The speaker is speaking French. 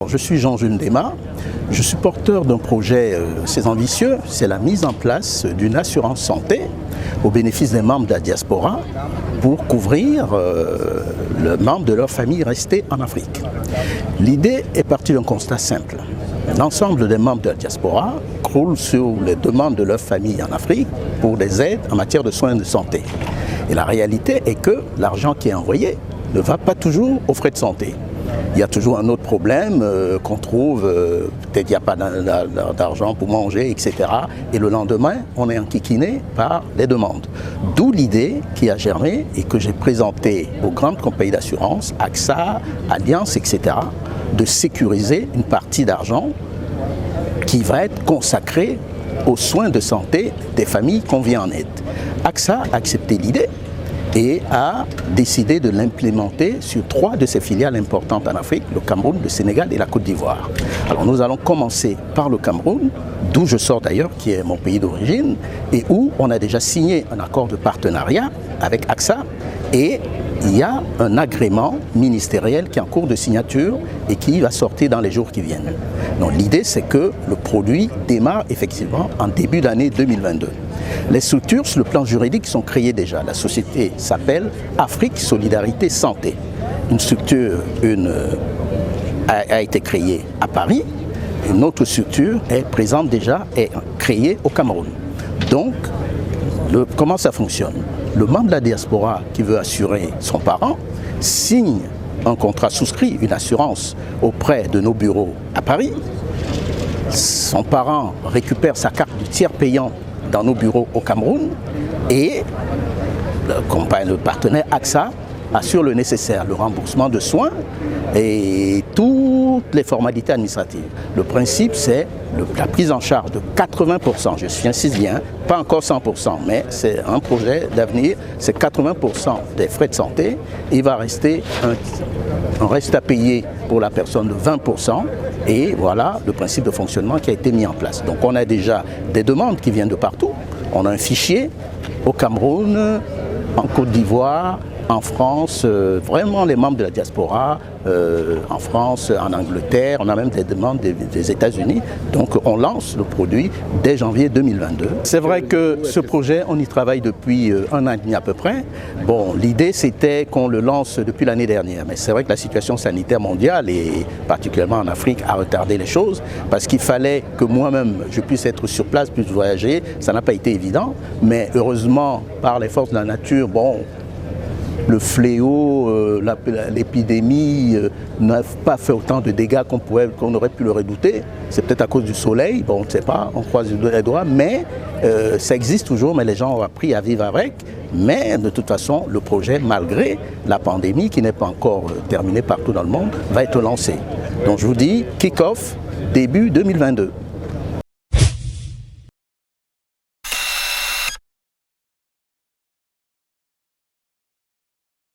Je suis Jean-Jules Ndema, je suis porteur d'un projet assez ambitieux, c'est la mise en place d'une assurance santé au bénéfice des membres de la diaspora pour couvrir le membre de leur famille resté en Afrique. L'idée est partie d'un constat simple. L'ensemble des membres de la diaspora croulent sur les demandes de leur famille en Afrique pour des aides en matière de soins de santé. Et la réalité est que l'argent qui est envoyé ne va pas toujours aux frais de santé. Il y a toujours un autre problème qu'on trouve, peut-être qu'il n'y a pas d'argent pour manger, etc. Et le lendemain, on est enquiquiné par les demandes. D'où l'idée qui a germé et que j'ai présentée aux grandes compagnies d'assurance, AXA, Allianz, etc., de sécuriser une partie d'argent qui va être consacrée aux soins de santé des familles qu'on vient en aide. AXA a accepté l'idée et a décidé de l'implémenter sur 3 de ses filiales importantes en Afrique, le Cameroun, le Sénégal et la Côte d'Ivoire. Alors nous allons commencer par le Cameroun, d'où je sors d'ailleurs, qui est mon pays d'origine, et où on a déjà signé un accord de partenariat avec AXA, et il y a un agrément ministériel qui est en cours de signature et qui va sortir dans les jours qui viennent. Donc l'idée, c'est que le produit démarre effectivement en début d'année 2022. Les structures sur le plan juridique sont créées déjà. La société s'appelle Afrique Solidarité Santé. Une structure a été créée à Paris. Une autre structure est présente déjà, est créée au Cameroun. Donc, comment ça fonctionne? Le membre de la diaspora qui veut assurer son parent signe un contrat, souscrit une assurance auprès de nos bureaux à Paris. Son parent récupère sa carte du tiers payant dans nos bureaux au Cameroun et le partenaire AXA assure le nécessaire, le remboursement de soins et toutes les formalités administratives. Le principe, c'est la prise en charge de 80%, j'insiste bien, pas encore 100%, mais c'est un projet d'avenir, c'est 80% des frais de santé. Il va rester un reste à payer pour la personne de 20%, et voilà le principe de fonctionnement qui a été mis en place. Donc on a déjà des demandes qui viennent de partout. On a un fichier au Cameroun, en Côte d'Ivoire, en France, vraiment les membres de la diaspora, en France, en Angleterre, on a même des demandes des États-Unis. Donc on lance le produit dès janvier 2022. C'est vrai que ce projet, on y travaille depuis 1 an et demi à peu près. Bon, l'idée c'était qu'on le lance depuis l'année dernière, mais c'est vrai que la situation sanitaire mondiale et particulièrement en Afrique a retardé les choses parce qu'il fallait que moi-même je puisse être sur place, puisse voyager. Ça n'a pas été évident, mais heureusement par les forces de la nature, bon, le fléau, l'épidémie n'a pas fait autant de dégâts qu'on aurait pu le redouter. C'est peut-être à cause du soleil, bon, on ne sait pas, on croise les doigts, mais ça existe toujours, mais les gens ont appris à vivre avec. Mais de toute façon, le projet, malgré la pandémie qui n'est pas encore terminée partout dans le monde, va être lancé. Donc je vous dis, kick-off début 2022.